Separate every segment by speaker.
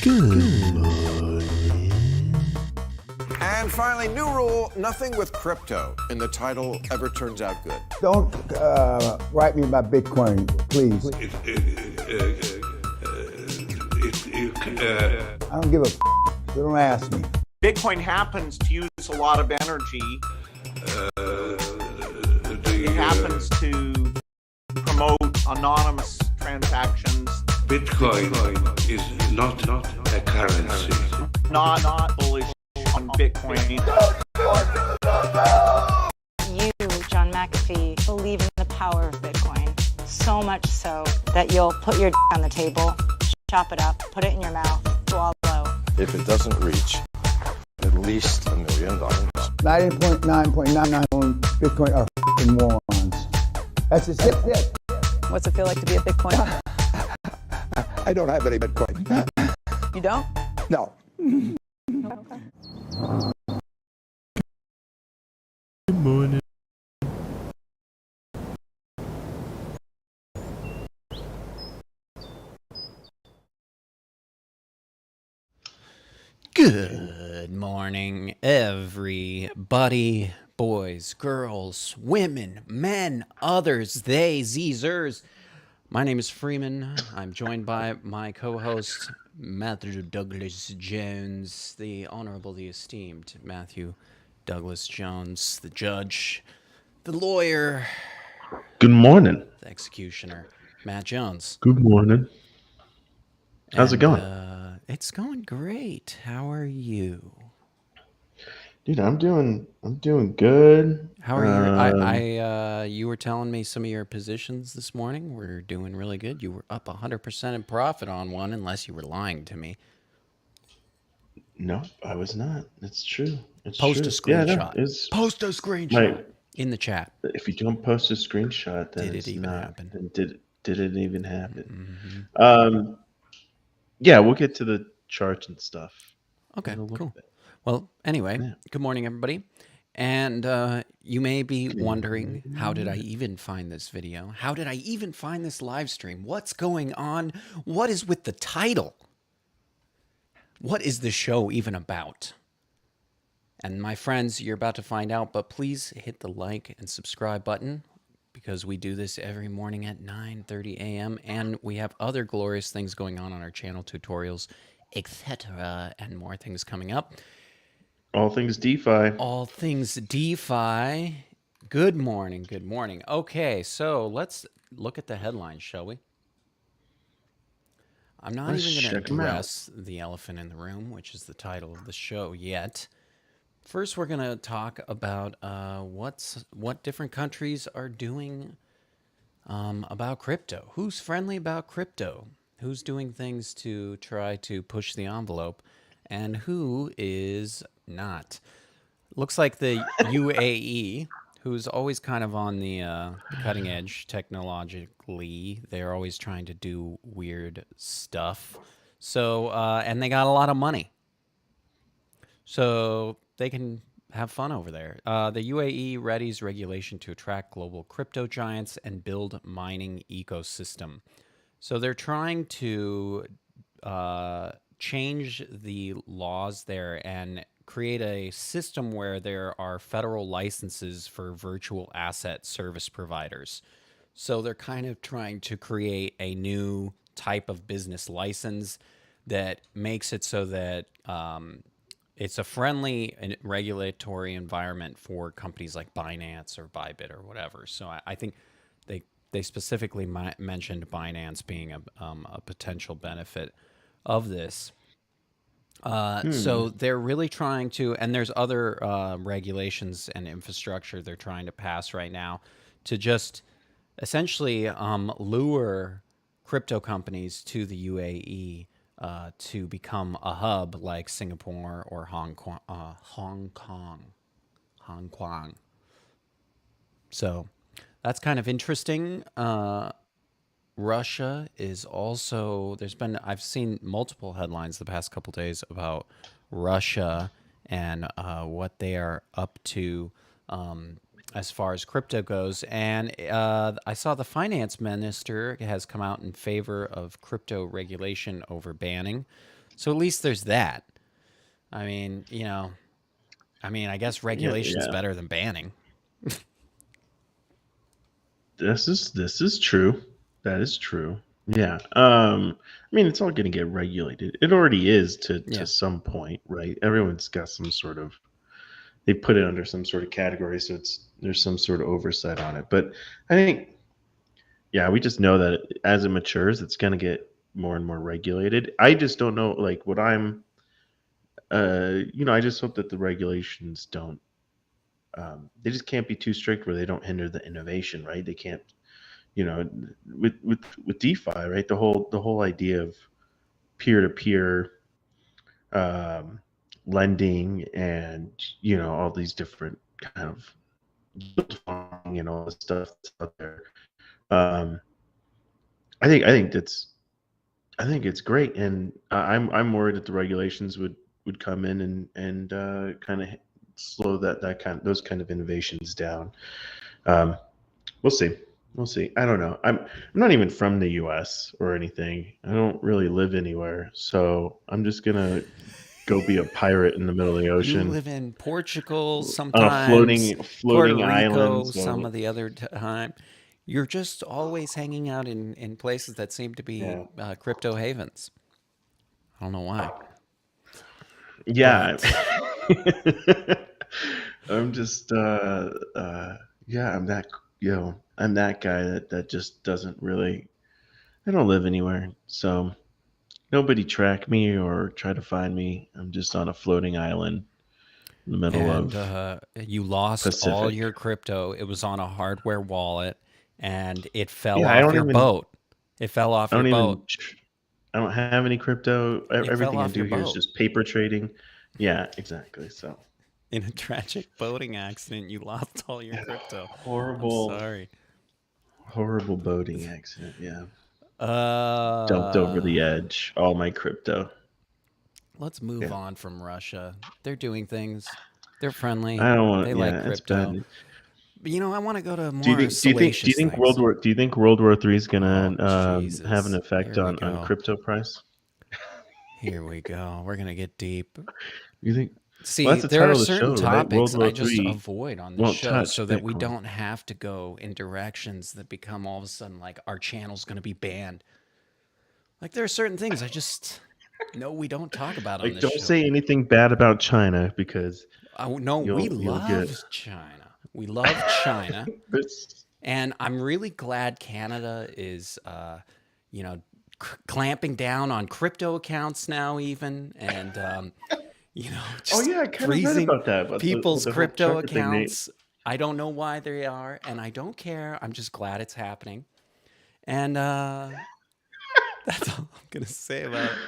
Speaker 1: Good morning.
Speaker 2: And finally, new rule, nothing with crypto in the title ever turns out good.
Speaker 3: Don't write me about Bitcoin, please. I don't give a f***, so don't ask me.
Speaker 4: Bitcoin happens to use a lot of energy. It happens to promote anonymous transactions.
Speaker 1: Bitcoin is not a currency.
Speaker 4: Not bullish on Bitcoin.
Speaker 5: You, John McAfee, believe in the power of Bitcoin. So much so that you'll put your on the table, chop it up, put it in your mouth, swallow.
Speaker 6: If it doesn't reach at least $1 million.
Speaker 3: 99.99% Bitcoin are f***ing morons. That's just it.
Speaker 7: What's it feel like to be a Bitcoin?
Speaker 6: I don't have any Bitcoin.
Speaker 7: You don't?
Speaker 6: No.
Speaker 7: Okay.
Speaker 1: Good morning.
Speaker 8: Good morning, everybody. Boys, girls, women, men, others, they, zers. My name is Freeman. I'm joined by my co-host, Matthew Douglas Jones, the Honorable, the Esteemed Matthew Douglas Jones, the judge, the lawyer.
Speaker 1: Good morning.
Speaker 8: The executioner, Matt Jones.
Speaker 1: Good morning. How's it going?
Speaker 8: It's going great. How are you?
Speaker 1: Dude, I'm doing good.
Speaker 8: How are you? You were telling me some of your positions this morning were doing really good. You were up 100% in profit on one, unless you were lying to me.
Speaker 1: No, I was not. It's true. It's
Speaker 8: Post
Speaker 1: true.
Speaker 8: a screenshot.
Speaker 1: Yeah, no,
Speaker 8: Post a screenshot in the chat.
Speaker 1: If you don't post a screenshot, then
Speaker 8: Did it
Speaker 1: it's
Speaker 8: even
Speaker 1: not.
Speaker 8: happen?
Speaker 1: Then did it even happen?
Speaker 8: Mm-hmm.
Speaker 1: Yeah, we'll get to the charts and stuff.
Speaker 8: Okay,
Speaker 1: in a little
Speaker 8: cool.
Speaker 1: bit.
Speaker 8: Well, anyway,
Speaker 1: Yeah.
Speaker 8: Good morning, everybody. And you may be wondering, how did I even find this video? How did I even find this live stream? What's going on? What is with the title? What is the show even about? And my friends, you're about to find out, but please hit the like and subscribe button because we do this every morning at 9:30 a.m. and we have other glorious things going on our channel, tutorials, etc., and more things coming up.
Speaker 1: All things DeFi.
Speaker 8: All things DeFi. Good morning. Good morning. Okay, so let's look at the headlines, shall we? I'm not
Speaker 1: Let's
Speaker 8: even going
Speaker 1: check
Speaker 8: to
Speaker 1: 'em out.
Speaker 8: address the elephant in the room, which is the title of the show yet. First, we're going to talk about what different countries are doing about crypto. Who's friendly about crypto? Who's doing things to try to push the envelope? And who is not? Looks like the UAE, who's always kind of on the cutting edge technologically. They're always trying to do weird stuff. So, and they got a lot of money. So they can have fun over there. The UAE readies regulation to attract global crypto giants and build mining ecosystem. So they're trying to change the laws there and create a system where there are federal licenses for virtual asset service providers. So they're kind of trying to create a new type of business license that makes it so that it's a friendly and regulatory environment for companies like Binance or Bybit or whatever. So I think they specifically mentioned Binance being a potential benefit of this. So they're really trying to, and there's other regulations and infrastructure they're trying to pass right now to just essentially lure crypto companies to the UAE to become a hub like Singapore or Hong Kong. So that's kind of interesting. Russia is also, I've seen multiple headlines the past couple days about Russia and what they are up to as far as crypto goes. And I saw the finance minister has come out in favor of crypto regulation over banning. So at least there's that. I mean, I guess regulation's
Speaker 1: yeah.
Speaker 8: better than banning.
Speaker 1: This is true. That is true. Yeah. I mean, it's all going to get regulated. It already is to
Speaker 8: Yeah.
Speaker 1: some point, right? Everyone's got some sort of, they put it under some sort of category, so there's some sort of oversight on it. But I think, yeah, we just know that as it matures, it's going to get more and more regulated. I just don't know, like, what I'm, I just hope that the regulations don't, they just can't be too strict where they don't hinder the innovation, right? They can't, with DeFi, right? The whole idea of peer to peer lending, and all these different kind of yield farming and all this stuff that's out there. Um, I think it's great, and I'm worried that the regulations would come in and kind of slow those kind of innovations down. Um, we'll see. We'll see. I don't know. I'm not even from the U.S. or anything. I don't really live anywhere, so I'm just gonna go be a pirate in the middle of the
Speaker 8: You
Speaker 1: ocean
Speaker 8: live in Portugal
Speaker 1: on a
Speaker 8: sometimes, Puerto
Speaker 1: floating
Speaker 8: Rico
Speaker 1: island.
Speaker 8: some
Speaker 1: So
Speaker 8: of the other time. You're just always hanging out in places that seem to be
Speaker 1: yeah,
Speaker 8: crypto havens. I don't know why.
Speaker 1: yeah.
Speaker 8: But
Speaker 1: I'm just yeah. I'm that guy that just doesn't really. I don't live anywhere, so nobody track me or try to find me. I'm just on a floating island in the middle
Speaker 8: and
Speaker 1: of
Speaker 8: you lost all
Speaker 1: Pacific.
Speaker 8: your crypto. It was on a hardware wallet and it fell
Speaker 1: Yeah, I
Speaker 8: off
Speaker 1: don't
Speaker 8: your
Speaker 1: even.
Speaker 8: boat. It fell off
Speaker 1: I
Speaker 8: your
Speaker 1: don't
Speaker 8: boat.
Speaker 1: even. I don't have any crypto.
Speaker 8: It fell
Speaker 1: Everything I
Speaker 8: off
Speaker 1: do
Speaker 8: your
Speaker 1: here is
Speaker 8: boat.
Speaker 1: just paper trading. Yeah, exactly. So
Speaker 8: In a tragic boating accident, you lost all your crypto. I'm
Speaker 1: horrible,
Speaker 8: sorry.
Speaker 1: horrible boating accident. Yeah, dumped over
Speaker 8: Uh,
Speaker 1: the edge. All my crypto.
Speaker 8: let's move
Speaker 1: Yeah,
Speaker 8: on from Russia. They're doing things. They're friendly.
Speaker 1: I don't
Speaker 8: They
Speaker 1: want.
Speaker 8: like
Speaker 1: Yeah, it's
Speaker 8: crypto.
Speaker 1: bad.
Speaker 8: But I want to go to
Speaker 1: Do you
Speaker 8: more
Speaker 1: think? Do you think? Do you
Speaker 8: salacious
Speaker 1: think
Speaker 8: things.
Speaker 1: World War III is
Speaker 8: Oh,
Speaker 1: gonna have an
Speaker 8: Jesus.
Speaker 1: effect
Speaker 8: Here we
Speaker 1: on
Speaker 8: go.
Speaker 1: crypto price?
Speaker 8: Here we go. We're going to get deep.
Speaker 1: You think? Well,
Speaker 8: See,
Speaker 1: that's the
Speaker 8: there are
Speaker 1: title of the show,
Speaker 8: certain
Speaker 1: right? World
Speaker 8: topics I
Speaker 1: War
Speaker 8: just
Speaker 1: III
Speaker 8: avoid on the
Speaker 1: won't
Speaker 8: show
Speaker 1: touch
Speaker 8: so that we
Speaker 1: Bitcoin.
Speaker 8: don't have to go in directions that become all of a sudden like our channel's going to be banned. Like there are certain things I just know we don't talk about on
Speaker 1: Like,
Speaker 8: this
Speaker 1: don't
Speaker 8: show.
Speaker 1: say anything bad about China because
Speaker 8: No, we
Speaker 1: you'll get.
Speaker 8: love China. We love China.
Speaker 1: It's,
Speaker 8: And I'm really glad Canada is, clamping down on crypto accounts now, even, and
Speaker 1: oh
Speaker 8: just
Speaker 1: yeah, I kind of read
Speaker 8: freezing
Speaker 1: about that, about
Speaker 8: people's
Speaker 1: the whole
Speaker 8: crypto
Speaker 1: trucker thing.
Speaker 8: accounts. I don't know why they are, and I don't care. I'm just glad it's happening, and that's all I'm gonna say about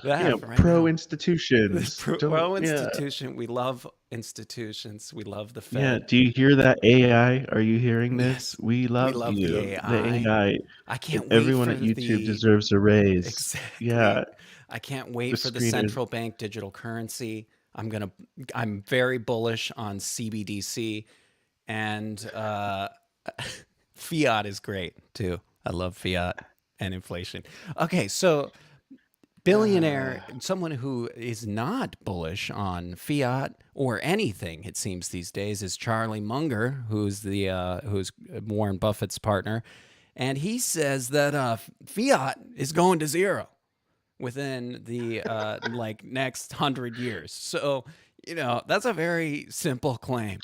Speaker 8: that for right
Speaker 1: Pro
Speaker 8: now.
Speaker 1: institutions. Don't.
Speaker 8: Pro
Speaker 1: Yeah,
Speaker 8: institution. We love institutions. We love the
Speaker 1: yeah.
Speaker 8: Fed.
Speaker 1: Do you hear that, AI? Are you hearing this?
Speaker 8: Yes,
Speaker 1: We
Speaker 8: we
Speaker 1: love
Speaker 8: love the
Speaker 1: you. The
Speaker 8: AI.
Speaker 1: AI.
Speaker 8: I can't wait
Speaker 1: Everyone
Speaker 8: for
Speaker 1: at YouTube
Speaker 8: the
Speaker 1: deserves a raise. Yeah,
Speaker 8: exactly. I can't
Speaker 1: the
Speaker 8: wait for the
Speaker 1: screeners.
Speaker 8: central bank digital currency. I'm very bullish on CBDC and fiat is great too. I love fiat and inflation. Okay, so billionaire, someone who is not bullish on fiat or anything, it seems these days, is Charlie Munger, who's Warren Buffett's partner, and he says that fiat is going to zero within the next 100 years. So that's a very simple claim.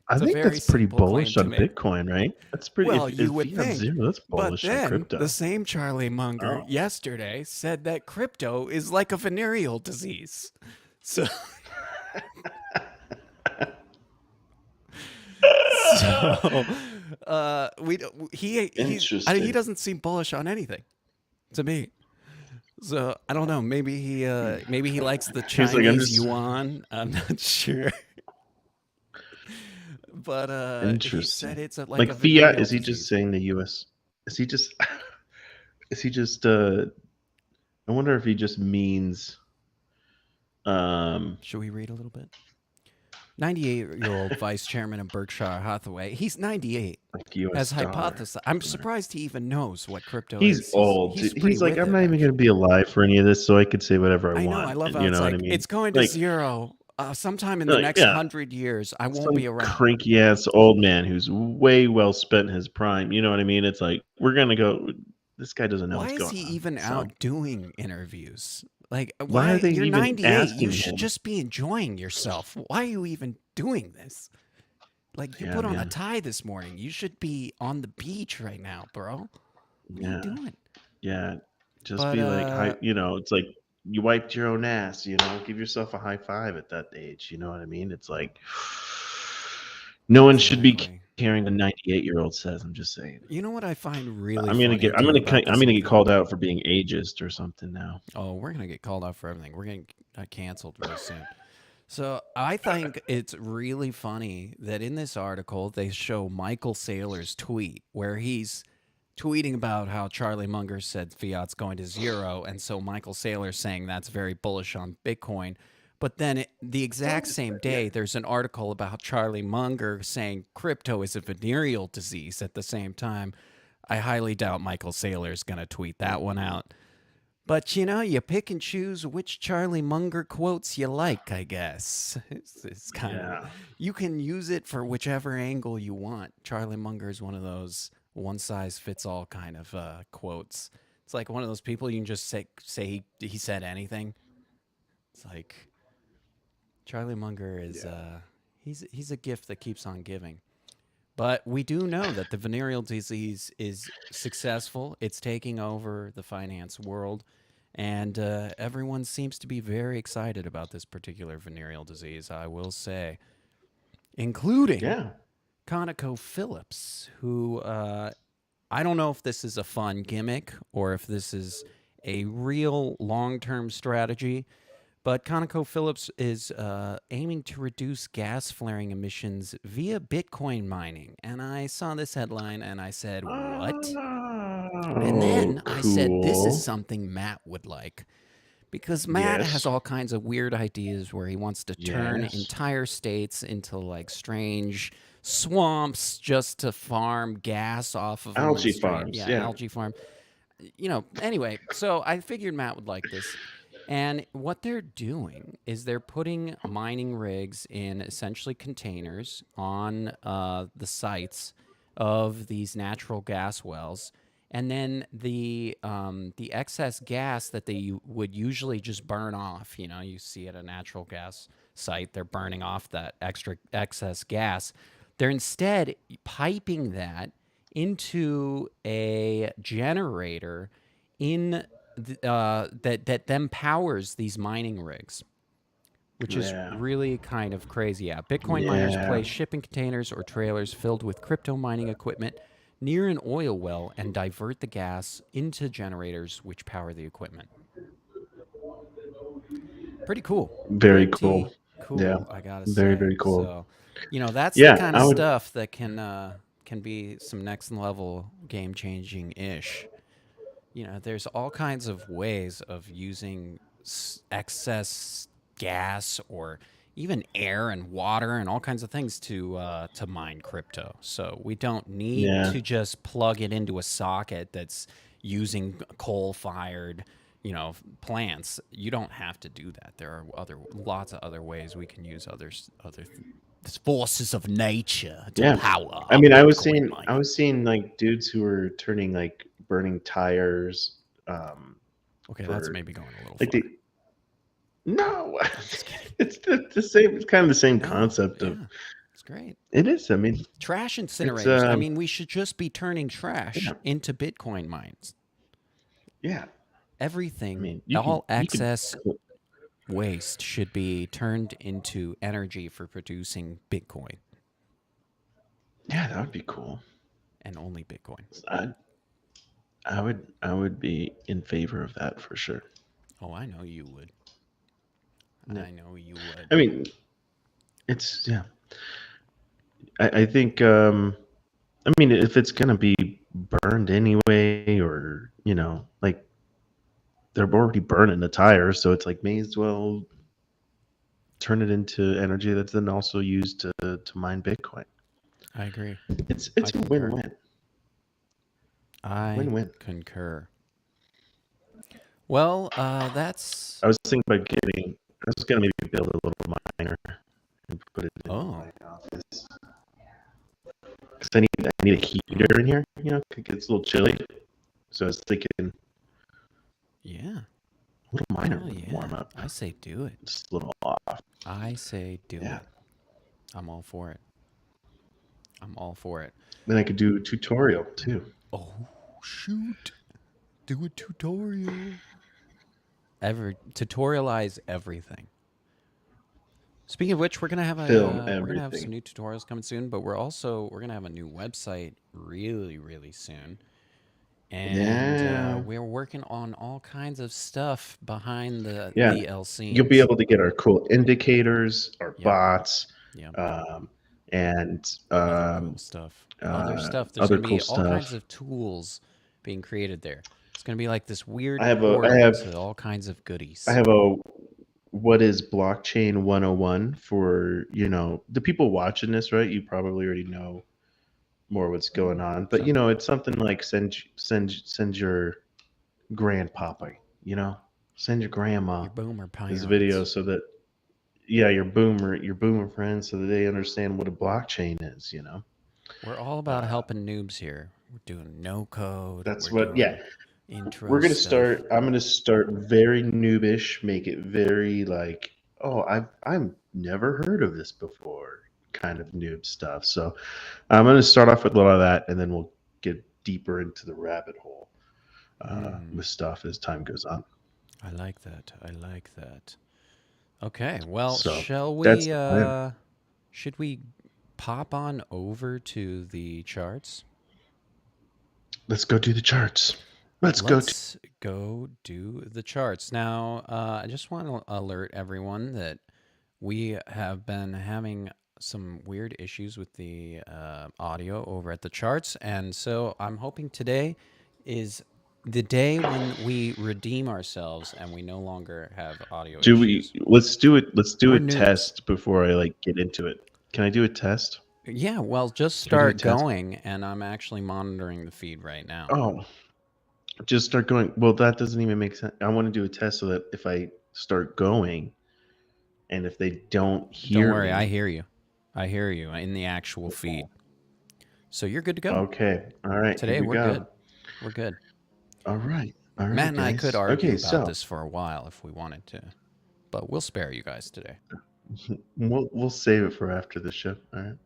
Speaker 1: I
Speaker 8: It's a
Speaker 1: think
Speaker 8: very
Speaker 1: that's pretty
Speaker 8: simple claim
Speaker 1: bullish
Speaker 8: to
Speaker 1: on
Speaker 8: make.
Speaker 1: Bitcoin, right? That's pretty.
Speaker 8: Well, you
Speaker 1: If
Speaker 8: would
Speaker 1: fiat's
Speaker 8: think.
Speaker 1: zero, that's
Speaker 8: But
Speaker 1: bullish on
Speaker 8: then the
Speaker 1: crypto.
Speaker 8: same Charlie Munger
Speaker 1: Oh.
Speaker 8: yesterday said that crypto is like a venereal disease. So, he
Speaker 1: Interesting.
Speaker 8: doesn't seem bullish on anything to me. So I don't know. Maybe he likes the
Speaker 1: He's like, I'm
Speaker 8: Chinese
Speaker 1: just
Speaker 8: yuan. I'm not sure. But he said
Speaker 1: interesting.
Speaker 8: it's like
Speaker 1: Like
Speaker 8: a
Speaker 1: fiat,
Speaker 8: venereal
Speaker 1: is he just
Speaker 8: disease.
Speaker 1: saying the U.S.? Is he just? Is he just? I wonder if he just means.
Speaker 8: Should we read a little bit? 98-year-old vice chairman of Berkshire Hathaway. He's 98.
Speaker 1: Like US
Speaker 8: As
Speaker 1: dollar.
Speaker 8: hypothesized. I'm surprised he even knows what crypto
Speaker 1: He's
Speaker 8: is.
Speaker 1: old.
Speaker 8: He's
Speaker 1: Dude.
Speaker 8: pretty
Speaker 1: He's like,
Speaker 8: with
Speaker 1: I'm
Speaker 8: it,
Speaker 1: not even going to
Speaker 8: actually.
Speaker 1: be alive for any of this, so I could say whatever I
Speaker 8: I know.
Speaker 1: want.
Speaker 8: I love how
Speaker 1: You
Speaker 8: it's
Speaker 1: know what I
Speaker 8: like,
Speaker 1: mean?
Speaker 8: it's going to
Speaker 1: Like,
Speaker 8: zero. Sometime in the next
Speaker 1: yeah,
Speaker 8: 100 years, I won't
Speaker 1: some
Speaker 8: be around.
Speaker 1: cranky ass old man who's way well spent in his prime. You know what I mean? It's like, we're going to go. This guy doesn't know
Speaker 8: Why
Speaker 1: what's
Speaker 8: is
Speaker 1: going
Speaker 8: he
Speaker 1: on.
Speaker 8: even
Speaker 1: So
Speaker 8: out doing interviews? Like,
Speaker 1: why are they
Speaker 8: you're
Speaker 1: even
Speaker 8: 98. You
Speaker 1: asking
Speaker 8: should
Speaker 1: him?
Speaker 8: just be enjoying yourself. Why are you even doing this? Like, you
Speaker 1: Yeah,
Speaker 8: put on a
Speaker 1: man.
Speaker 8: tie this morning. You should be on the beach right now, bro. What are you
Speaker 1: Yeah.
Speaker 8: doing?
Speaker 1: Yeah. Just
Speaker 8: But
Speaker 1: be like, it's like you wiped your own ass, give yourself a high five at that age. You know what I mean? It's like no one should be
Speaker 8: exactly.
Speaker 1: caring what a 98-year-old says. I'm just saying.
Speaker 8: You know what I find really
Speaker 1: I'm gonna
Speaker 8: funny
Speaker 1: get I'm
Speaker 8: too
Speaker 1: gonna
Speaker 8: about
Speaker 1: I'm
Speaker 8: this
Speaker 1: gonna
Speaker 8: whole
Speaker 1: get
Speaker 8: thing?
Speaker 1: called out for being ageist or something now.
Speaker 8: Oh, we're gonna get called out for everything. We're getting canceled real soon. So I think it's really funny that in this article they show Michael Saylor's tweet where he's tweeting about how Charlie Munger said fiat's going to zero, and so Michael Saylor's saying that's very bullish on Bitcoin. But then the exact same day, there's an article about Charlie Munger saying crypto is a venereal disease at the same time. I highly doubt Michael Saylor's going to tweet that one out. But you pick and choose which Charlie Munger quotes you like, I guess. It's kind of, you can use it for whichever angle you want. Charlie Munger is one of those one size fits all kind of quotes. It's like one of those people you can just say he said anything. It's like Charlie Munger is he's a gift that keeps on giving. But we do know that the venereal disease is successful. It's taking over the finance world. And everyone seems to be very excited about this particular venereal disease, I will say, including ConocoPhillips, who I don't know if this is a fun gimmick or if this is a real long-term strategy, but ConocoPhillips is aiming to reduce gas flaring emissions via Bitcoin mining. And I saw this headline and I said, what? And then I said, this is something Matt would like. Because Matt has all kinds of weird ideas where he wants to turn entire states into like strange swamps just to farm gas off of them.
Speaker 1: Algae farms. Yeah,
Speaker 8: algae farm. Anyway, so I figured Matt would like this. And what they're doing is they're putting mining rigs in essentially containers on the sites of these natural gas wells. And then the excess gas that they would usually just burn off, you see at a natural gas site, they're burning off that excess gas. They're instead piping that into a generator that then powers these mining rigs, which is really kind of crazy. Yeah, Bitcoin miners place shipping containers or trailers filled with crypto mining equipment near an oil well and divert the gas into generators which power the equipment. Pretty cool.
Speaker 1: Very cool. Yeah,
Speaker 8: I gotta say.
Speaker 1: very cool.
Speaker 8: So, that's the kind of stuff that can be some next level game changing ish. There's all kinds of ways of using excess gas or even air and water and all kinds of things to mine crypto. So we don't need to just plug it into a socket that's using coal-fired, plants. You don't have to do that. There are lots of other ways we can use other forces of nature to power.
Speaker 1: I mean, I was seeing like dudes who were turning like burning tires.
Speaker 8: Okay, that's maybe going a little
Speaker 1: like
Speaker 8: far.
Speaker 1: No, it's the same. It's kind of the same concept of.
Speaker 8: It's great.
Speaker 1: It is. I mean,
Speaker 8: trash incinerators. I mean, we should just be turning trash into Bitcoin mines.
Speaker 1: Yeah.
Speaker 8: Everything, all excess waste should be turned into energy for producing Bitcoin.
Speaker 1: Yeah, that would be cool.
Speaker 8: And only Bitcoin.
Speaker 1: I would be in favor of that for sure.
Speaker 8: Oh, I know you would. I know you would.
Speaker 1: I mean, it's I think I mean, if it's gonna be burned anyway, or like they're already burning the tires, so it's like may as well turn it into energy that's then also used to mine Bitcoin.
Speaker 8: I agree.
Speaker 1: It's
Speaker 8: I
Speaker 1: a
Speaker 8: concur.
Speaker 1: win-win.
Speaker 8: I
Speaker 1: Win-win.
Speaker 8: concur. Well, that's.
Speaker 1: I was thinking about I was gonna maybe build a little miner and put it in
Speaker 8: Oh,
Speaker 1: my office. Because I need a heater in here, you know, 'cause it gets a little chilly. So I was thinking
Speaker 8: yeah.
Speaker 1: a little miner
Speaker 8: Oh,
Speaker 1: would
Speaker 8: yeah.
Speaker 1: warm up.
Speaker 8: I say do it.
Speaker 1: Just a little off.
Speaker 8: I say do
Speaker 1: Yeah.
Speaker 8: it. I'm all for it. I'm all for it.
Speaker 1: Then I could do a tutorial too.
Speaker 8: Oh, shoot. Do a tutorial. Tutorialize everything. Speaking of which, we're gonna have
Speaker 1: Film
Speaker 8: we're gonna have some
Speaker 1: everything.
Speaker 8: new tutorials coming soon, but we're gonna have a new website really, really soon. And
Speaker 1: Yeah.
Speaker 8: we're working on all kinds of stuff behind the
Speaker 1: Yeah.
Speaker 8: VL
Speaker 1: You'll be
Speaker 8: scenes.
Speaker 1: able to get our cool indicators, our
Speaker 8: Yep.
Speaker 1: bots,
Speaker 8: Yep.
Speaker 1: and
Speaker 8: Other cool stuff. Other stuff. There's
Speaker 1: other
Speaker 8: gonna
Speaker 1: cool
Speaker 8: be all kinds
Speaker 1: stuff.
Speaker 8: of tools being created there. It's gonna be like this weird
Speaker 1: I
Speaker 8: portal
Speaker 1: have
Speaker 8: to all kinds of goodies.
Speaker 1: I have a what is blockchain 101 for, you know, the people watching this, right? You probably already know more what's going on, but
Speaker 8: So-
Speaker 1: you know, it's something like send your grandpapa, you know, send your grandma
Speaker 8: Your boomer
Speaker 1: this video
Speaker 8: pirates.
Speaker 1: so that your boomer friends, so that they understand what a blockchain is, you know.
Speaker 8: We're all about helping noobs here. We're doing no code.
Speaker 1: That's
Speaker 8: we're
Speaker 1: what
Speaker 8: doing intro
Speaker 1: we're gonna
Speaker 8: stuff.
Speaker 1: I'm gonna start very noobish, make it very like, oh, I've never heard of this before kind of noob stuff. So I'm gonna start off with a lot of that, and then we'll get deeper into the rabbit hole with stuff as time goes on.
Speaker 8: I like that. I like that. Okay, well,
Speaker 1: So
Speaker 8: shall
Speaker 1: that's
Speaker 8: we
Speaker 1: the plan.
Speaker 8: should we pop on over to the charts?
Speaker 1: Let's go do the charts. Let's
Speaker 8: go do the charts. Now, I just want to alert everyone that we have been having some weird issues with the audio over at the charts, and so I'm hoping today is the day when we redeem ourselves and we no longer have audio issues.
Speaker 1: Let's do it. Let's do
Speaker 8: We're
Speaker 1: a
Speaker 8: noobs.
Speaker 1: test before I like get into it. Can I do a test?
Speaker 8: Yeah, well, just
Speaker 1: Can I do a
Speaker 8: start
Speaker 1: test?
Speaker 8: going, and I'm actually monitoring the feed right now.
Speaker 1: Oh, just start going. Well, that doesn't even make sense. I want to do a test so that if I start going, and if they don't hear
Speaker 8: Don't worry,
Speaker 1: me,
Speaker 8: I hear you. I hear you in the actual feed. So you're good to go.
Speaker 1: Okay. All right.
Speaker 8: Today
Speaker 1: here we
Speaker 8: we're
Speaker 1: go.
Speaker 8: good. We're good.
Speaker 1: All right. All right.
Speaker 8: Matt and I could
Speaker 1: guys.
Speaker 8: argue
Speaker 1: Okay,
Speaker 8: about
Speaker 1: so
Speaker 8: this for a while if we wanted to, but we'll spare you guys today.
Speaker 1: we'll save it for after the show. All right.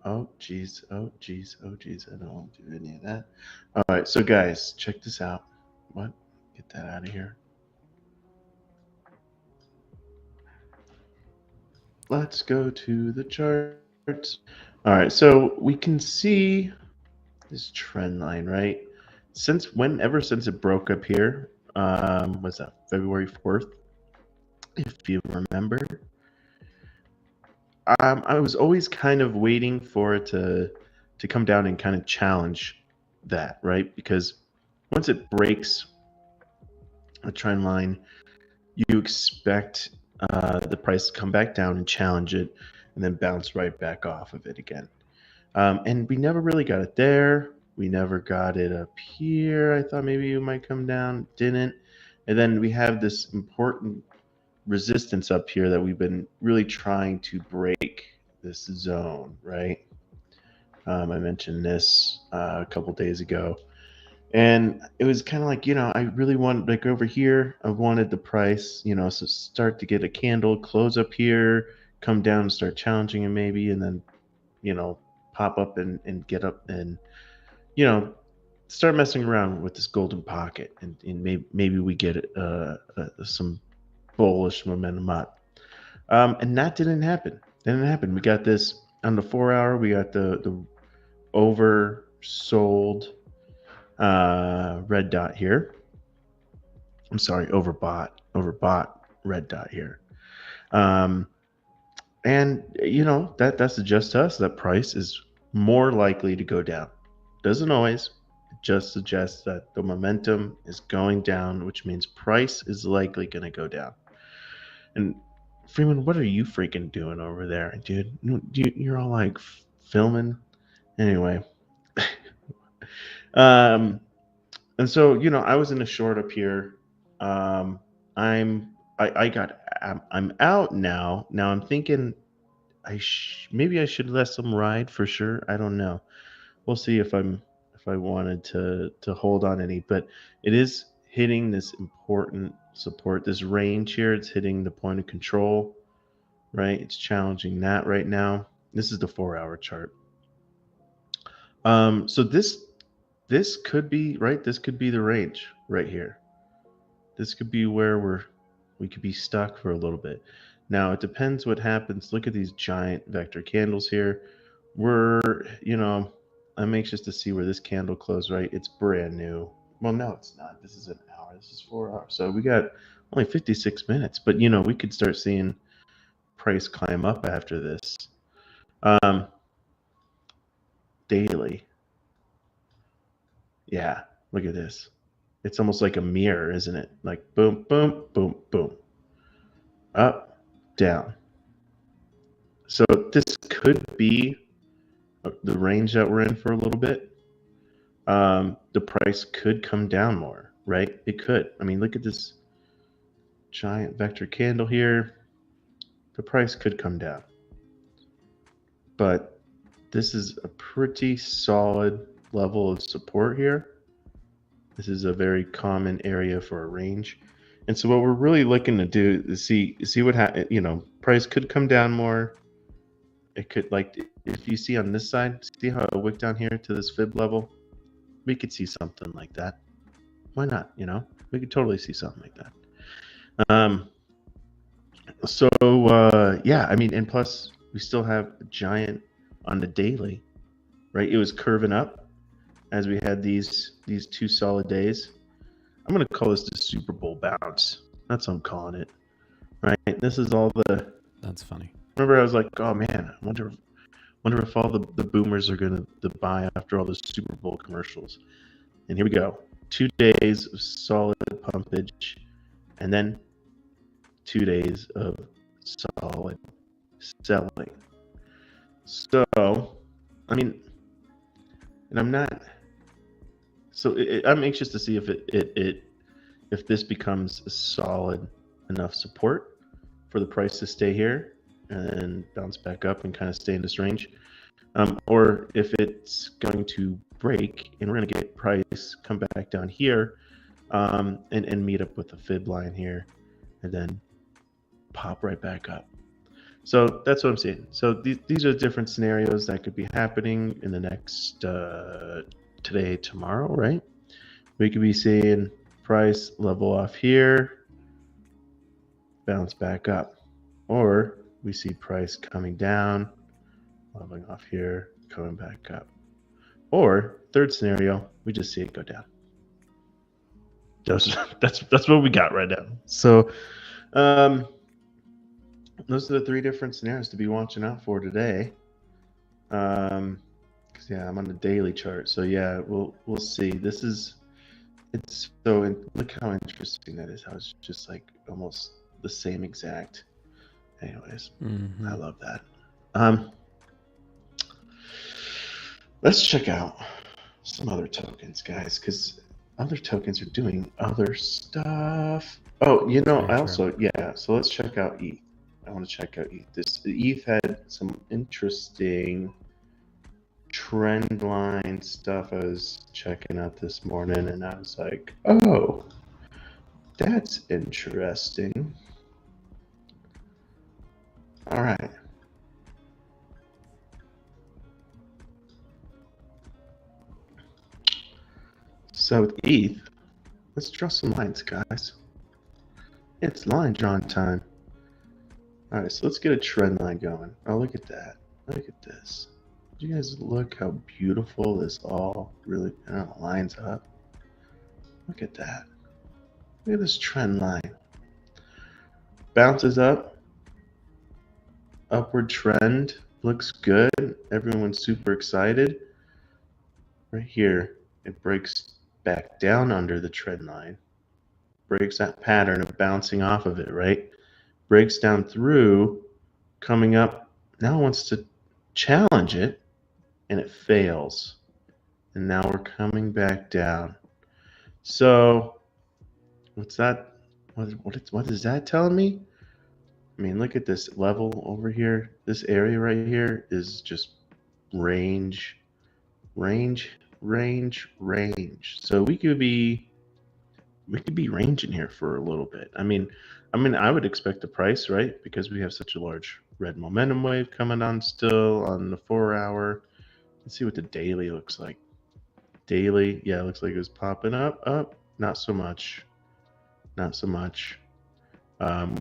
Speaker 1: Oh geez. Oh geez. Oh geez. I don't want to do any of that. All right. So guys, check this out. What? Get that out of here. Let's go to the charts. All right. So we can see this trend line, right? Since it broke up here, was that February 4th? If you remember, I was always kind of waiting for it to come down and kind of challenge that, right? Because once it breaks a trend line, you expect the price to come back down and challenge it, and then bounce right back off of it again. And we never really got it there. We never got it up here. I thought maybe it might come down, didn't. And then we have this important resistance up here that we've been really trying to break, this zone, right? I mentioned this a couple days ago. And it was kind of like, I really wanted, like over here, I wanted the price, so start to get a candle, close up here, come down and start challenging it maybe, and then, pop up and get up and, start messing around with this golden pocket, and maybe we get some bullish momentum up. And that didn't happen. We got this on the 4-hour. We got the oversold red dot here. I'm sorry, overbought red dot here. And that suggests to us that price is more likely to go down. Doesn't always. It just suggests that the momentum is going down, which means price is likely going to go down. And Freeman, what are you freaking doing over there, dude? You're all like filming. Anyway. um, and so, I was in a short up here. Um, I'm out now. Now I'm thinking maybe I should let some ride for sure. I don't know. We'll see if I wanted to hold on any, but it is hitting this important support, this range here. It's hitting the point of control, right? It's challenging that right now. This is the 4-hour chart. So this could be right. This could be the range right here. This could be where we could be stuck for a little bit. Now it depends what happens. Look at these giant vector candles here. I'm anxious to see where this candle closed, right? It's brand new. Well, no, it's not. This is an hour. This is 4 hours. So we got only 56 minutes, but we could start seeing price climb up after this. Daily. Yeah, look at this. It's almost like a mirror, isn't it? Like boom, boom, boom, boom. Up, down. So this could be the range that we're in for a little bit. The price could come down more, right? It could. I mean, look at this giant vector candle here. The price could come down. But this is a pretty solid level of support here. This is a very common area for a range. And so what we're really looking to do is see what happens. Price could come down more. It could, like, if you see on this side, see how it wicked down here to this fib level? We could see something like that. Why not? We could totally see something like that. Yeah, I mean, and plus we still have a giant on the daily, right? It was curving up as we had these 2 solid days. I'm going to call this the Super Bowl bounce. That's what I'm calling it, right? This is all the...
Speaker 8: That's funny.
Speaker 1: Remember, I was like, oh man, I wonder if all the boomers are going to buy after all the Super Bowl commercials. And here we go. 2 days of solid pumpage, and then 2 days of solid selling. So, I mean, and I'm not... So I'm anxious to see if this becomes a solid enough support for the price to stay here and bounce back up and kind of stay in this range, or if it's going to break and we're going to get price come back down here and meet up with the fib line here and then pop right back up. So that's what I'm seeing. So these are different scenarios that could be happening in the next today, tomorrow, right? We could be seeing price level off here, bounce back up, or we see price coming down, leveling off here, coming back up, or third scenario, we just see it go down. That's what we got right now. So those are the 3 different scenarios to be watching out for today. Yeah, I'm on the daily chart, so yeah, we'll see. Look how interesting that is. How it's just like almost the same exact. Anyways, I love that. Let's check out some other tokens, guys, because other tokens are doing other stuff. Oh, I also, yeah. So let's check out ETH. I want to check out ETH. ETH had some interesting trend line stuff I was checking out this morning, and I was like, oh, that's interesting. All right. So with ETH, let's draw some lines, guys. It's line drawing time. All right, so let's get a trend line going. Oh, look at that. Look at this. Do you guys look how beautiful this all really lines up? Look at that. Look at this trend line. Bounces up. Upward trend. Looks good. Everyone's super excited. Right here, it breaks back down under the trend line. Breaks that pattern of bouncing off of it, right? breaks down through, coming up, now wants to challenge it, and it fails. And now we're coming back down. So what's that? What is that telling me? I mean, look at this level over here. This area right here is just range, range, range, range. So we could be ranging here for a little bit. I mean, I would expect the price, right? Because we have such a large red momentum wave coming on still on the 4-hour. Let's see what the daily looks like. Daily, yeah, it looks like it was popping up. Not so much. Not so much.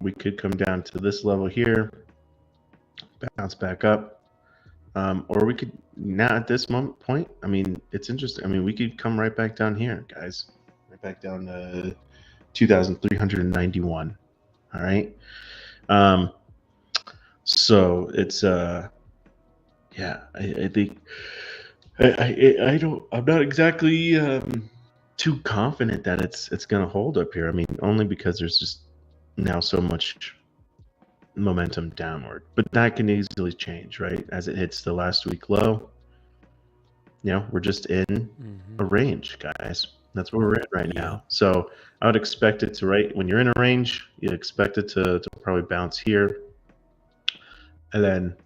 Speaker 1: We could come down to this level here, bounce back up. Or we could, now at this point, I mean, it's interesting. I mean, we could come right back down here, guys. Right back down to 2,391. All right. So it's, yeah, I think, I'm not exactly too confident that it's going to hold up here. I mean, only because there's just now so much momentum downward, but that can easily change, right? As it hits the last week low, we're just in a range, guys. That's where we're at right now. So I would expect it to, right, when you're in a range, you expect it to probably bounce here and then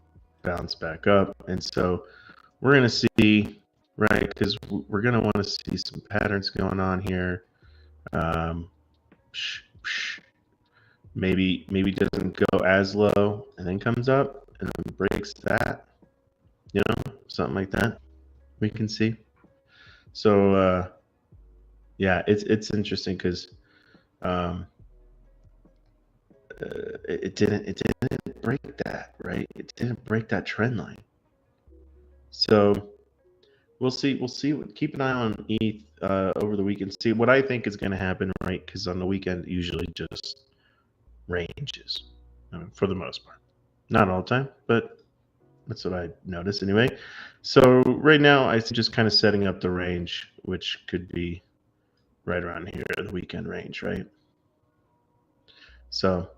Speaker 1: bounce back up. And so we're going to see, right, because we're going to want to see some patterns going on here. Maybe doesn't go as low and then comes up and then breaks that, something like that we can see. So yeah, it's interesting because it didn't break that, right? It didn't break that trend line. So we'll see. Keep an eye on ETH over the weekend. See what I think is going to happen, right? Because on the weekend it usually just ranges, for the most part. Not all the time, but that's what I noticed anyway. So right now I see just kind of setting up the range, which could be right around here, the weekend range, right? So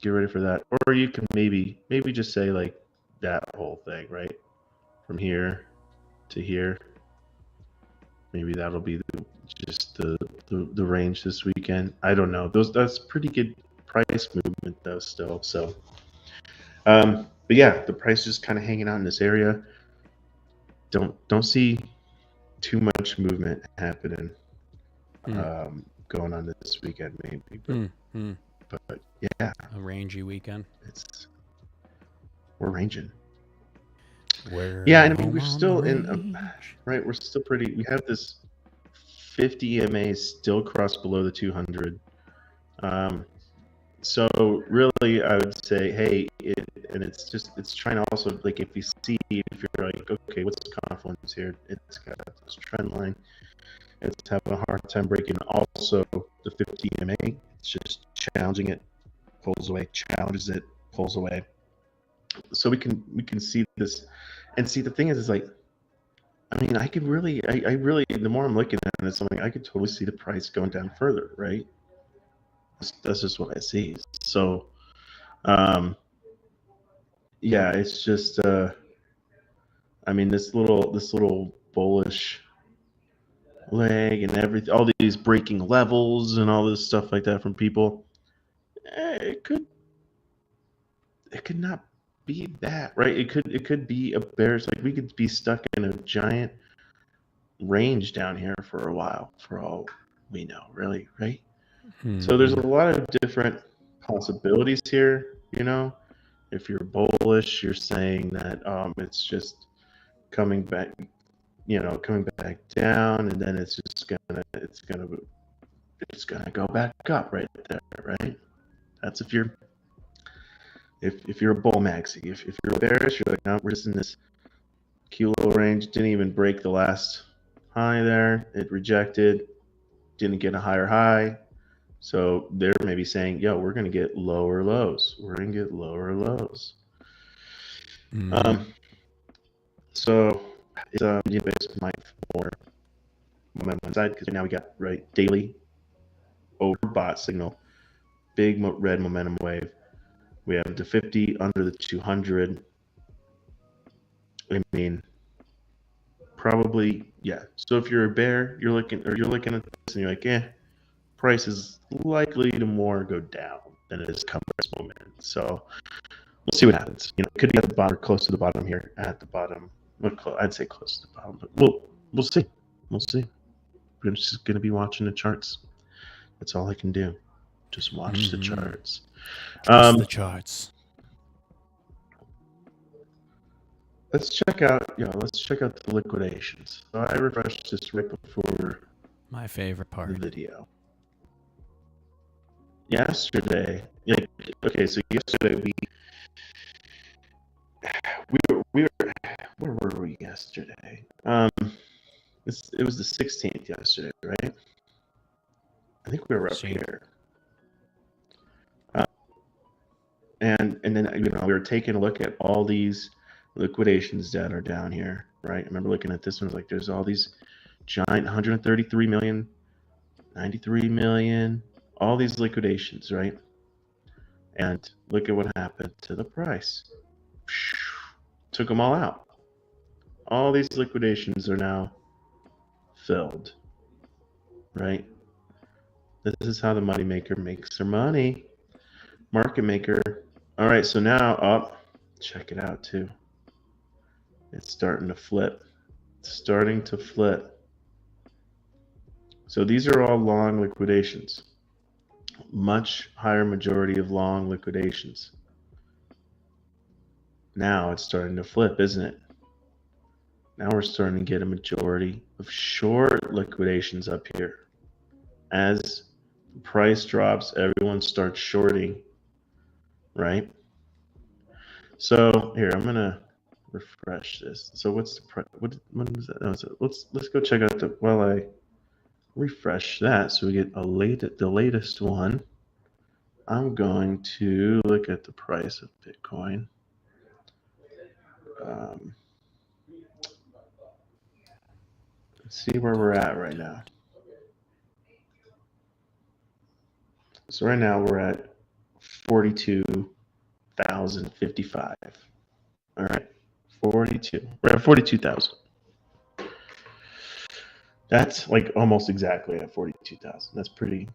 Speaker 1: get ready for that. Or you can maybe just say like that whole thing, right? From here to here. Maybe that'll be just the range this weekend. I don't know. That's pretty good price movement though still. So but yeah, the price is kind of hanging out in this area. Don't see too much movement happening going on this weekend maybe. But yeah,
Speaker 8: a rangy weekend.
Speaker 1: We're ranging. Yeah, and I mean we're still in right. We're still pretty. We have this 50 EMA still crossed below the 200. So really, I would say, hey, it's trying to also, like, if you're like, okay, what's the confluence here? It's got this trend line. It's having a hard time breaking. Also, the 50 EMA, it's just challenging it, pulls away, challenges it, pulls away. So we can see this, and see the thing is like, I mean, I could really, I really, the more I'm looking at it, something I could totally see the price going down further, right? That's just what I see. So, yeah, it's just, I mean, this little bullish leg and everything, all these breaking levels and all this stuff like that from people, it could not be that, right? It could be a bearish, like we could be stuck in a giant range down here for a while, for all we know, really, right? So there's a lot of different possibilities here. If you're bullish, you're saying that it's just coming back, coming back down, and then it's gonna go back up right there, right? That's if you're a bull maxi. If you're bearish, you're like, no, we're just in this kilo range. Didn't even break the last high there. It rejected. Didn't get a higher high. So they're maybe saying, yo, we're going to get lower lows. We're going to get lower lows. So it's basically my form momentum side, because now we got daily overbought signal, big red momentum wave. We have the 50 under the 200. I mean, probably, yeah. So if you're a bear, you're looking at this and you're like, price is likely to more go down than it is come this moment. So we'll see what happens. You know, it could be at the bottom or close to the bottom here. At the bottom, I'd say close to the bottom, but we'll see. We'll see. I'm just gonna be watching the charts. That's all I can do. Just watch the charts.
Speaker 8: Trust the charts.
Speaker 1: Let's check out the liquidations. So I refreshed this right before
Speaker 8: My favorite
Speaker 1: the
Speaker 8: part.
Speaker 1: video. Yesterday, okay, so yesterday we were where were we yesterday? It was the 16th yesterday, right? I think we were up here. And then we were taking a look at all these liquidations that are down here, right? I remember looking at this one, like there's all these giant 133 million, 93 million, all these liquidations, right? And look at what happened to the price. Took them all out. All these liquidations are now filled, right? This is how the moneymaker makes their money. Market maker. All right, so now, check it out too. It's starting to flip. It's starting to flip. So these are all long liquidations. Much higher majority of long liquidations. Now it's starting to flip, isn't it? Now we're starting to get a majority of short liquidations up here. As the price drops, everyone starts shorting, right? So here, I'm gonna refresh this. So what's the price? What was that? No, so let's go check out while I refresh that, so we get the latest one. I'm going to look at the price of Bitcoin. Let's see where we're at right now. So right now we're at 42,055. All right, 42. We're at 42,000. That's like almost exactly at 42,000. That's pretty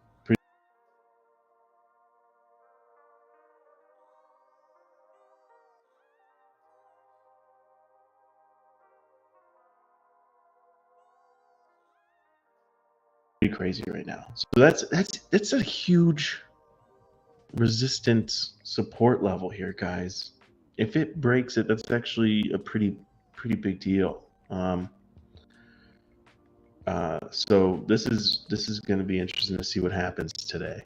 Speaker 1: crazy right now. So that's a huge resistance support level here, guys. If it breaks it, that's actually a pretty big deal. So this is going to be interesting to see what happens today.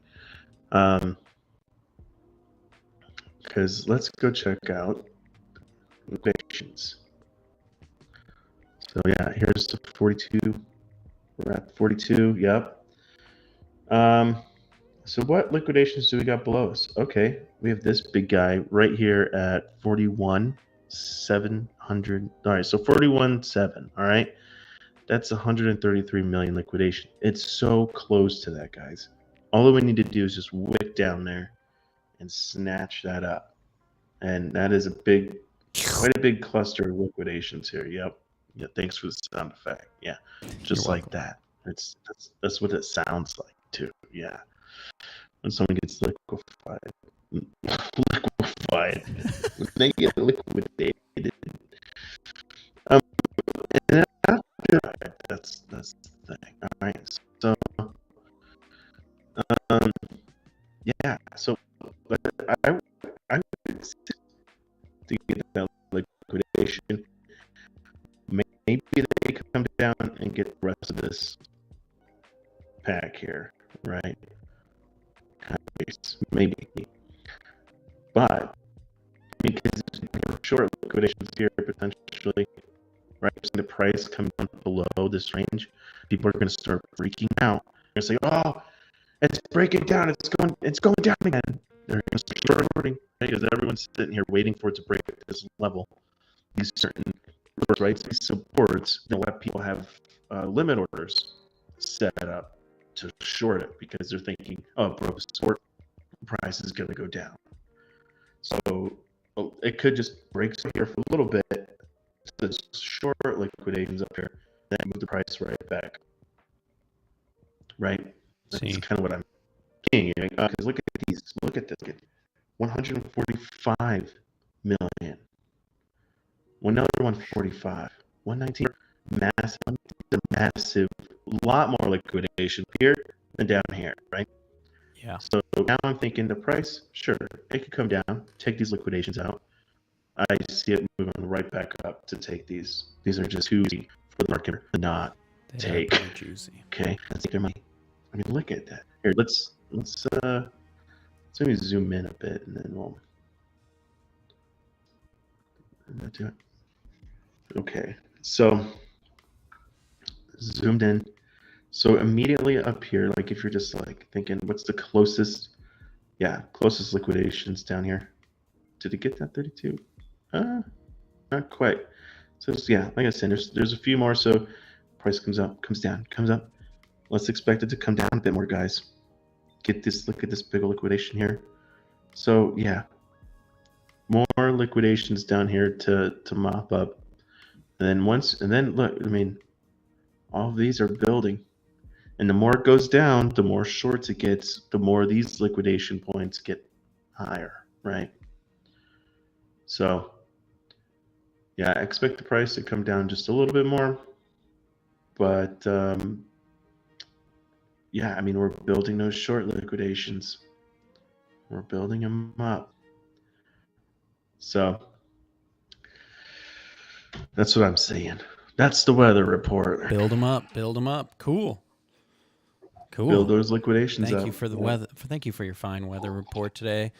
Speaker 1: Because let's go check out liquidations. So yeah, here's the 42. We're at 42. Yep. So what liquidations do we got below us? Okay, we have this big guy right here at 41,700. All right, so 41.7. All right, that's 133 million liquidation. It's so close to that, guys. All we need to do is just wick down there and snatch that up, and that is quite a big cluster of liquidations here. Yep. Yeah. Thanks for the sound effect. Yeah, just like that. That's what it sounds like too. Yeah. When someone gets liquefied, when they get liquidated. And then after that, that's the thing. All right. So, yeah. So, I would to get that liquidation. Maybe they come down and get the rest of this pack here, right? Maybe, but because short liquidations here potentially, right? So the price comes down below this range, people are going to start freaking out. They're going to say, "Oh, it's breaking down. It's going down again." They're going to start shorting, right? Because everyone's sitting here waiting for it to break at this level. These certain right, these supports, a lot of people have limit orders set up to short it because they're thinking, "Oh, bro, support price is going to go down." So it could just break here for a little bit. So it's short liquidations up here, then move the price right back. Right? That's
Speaker 8: See.
Speaker 1: kind of what I'm thinking. Because look at these. Look at this. Look at 145 million. Another 145. 119. Massive. A lot more liquidation here than down here, right?
Speaker 8: Yeah.
Speaker 1: So now I'm thinking the price, sure, it could come down, take these liquidations out. I see it moving right back up to take these. These are just too easy for the market to not
Speaker 8: They are
Speaker 1: take.
Speaker 8: pretty juicy.
Speaker 1: Okay, let's take their money. I mean, look at that. Here, let's maybe zoom in a bit, and then we'll do it. Okay, so zoomed in. So immediately up here, like if you're just like thinking, what's the closest? Yeah, closest liquidations down here. Did it get that 32? Not quite. So yeah, like I said, there's a few more. So price comes up, comes down, comes up. Let's expect it to come down a bit more, guys. Look at this big liquidation here. So yeah, more liquidations down here to mop up, and then look. I mean, all of these are building, and the more it goes down, the more shorts it gets. The more these liquidation points get higher, right? So yeah, I expect the price to come down just a little bit more, but yeah, I mean, we're building those short liquidations. We're building them up. So that's what I'm saying. That's the weather report.
Speaker 8: Build them up. Build them up. Cool. Cool.
Speaker 1: Build those liquidations
Speaker 8: Thank
Speaker 1: up.
Speaker 8: you for the weather. Thank you for your fine weather report today.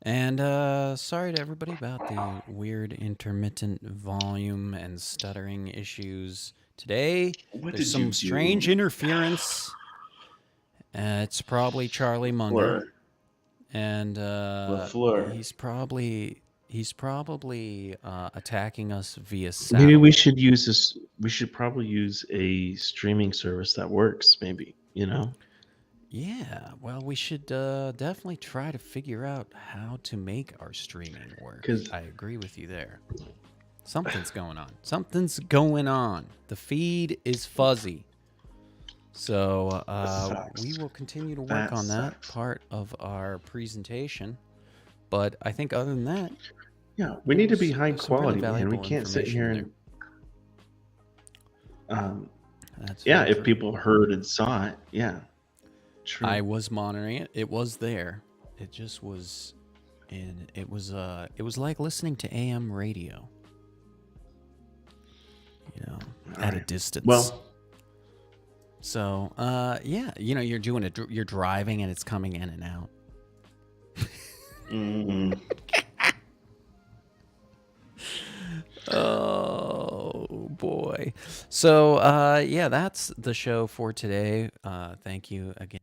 Speaker 8: And sorry to everybody about the weird intermittent volume and stuttering issues today. There's some strange interference. It's probably Charlie Munger, and
Speaker 1: LaFleur.
Speaker 8: he's probably attacking us via satellite.
Speaker 1: Maybe we should use this. We should probably use a streaming service that works. Maybe, you know.
Speaker 8: Yeah, well, we should definitely try to figure out how to make our streaming work.
Speaker 1: 'Cause-
Speaker 8: I agree with you there. Something's going on. Something's going on. The feed is fuzzy. So we will continue to work on that part of our presentation. But I think other than that,
Speaker 1: Yeah, we need to be high
Speaker 8: there's some really
Speaker 1: quality, man. We
Speaker 8: valuable
Speaker 1: can't sit here
Speaker 8: information
Speaker 1: and
Speaker 8: That's
Speaker 1: yeah,
Speaker 8: very
Speaker 1: if
Speaker 8: true.
Speaker 1: people heard and saw it, yeah. True.
Speaker 8: I was monitoring it. It was there. It just was it was like listening to AM radio. You know, at a distance.
Speaker 1: Well,
Speaker 8: so yeah, you know, you're driving and it's coming in and out. Oh boy. So yeah, that's the show for today. Thank you again,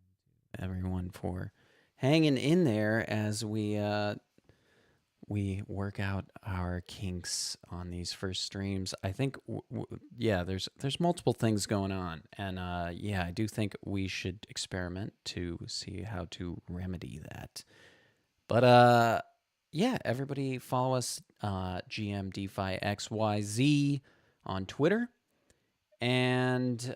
Speaker 8: everyone, for hanging in there as we work out our kinks on these first streams. I think yeah, there's multiple things going on, and yeah, I do think we should experiment to see how to remedy that. But yeah, everybody follow us, GM DeFi XYZ on Twitter, and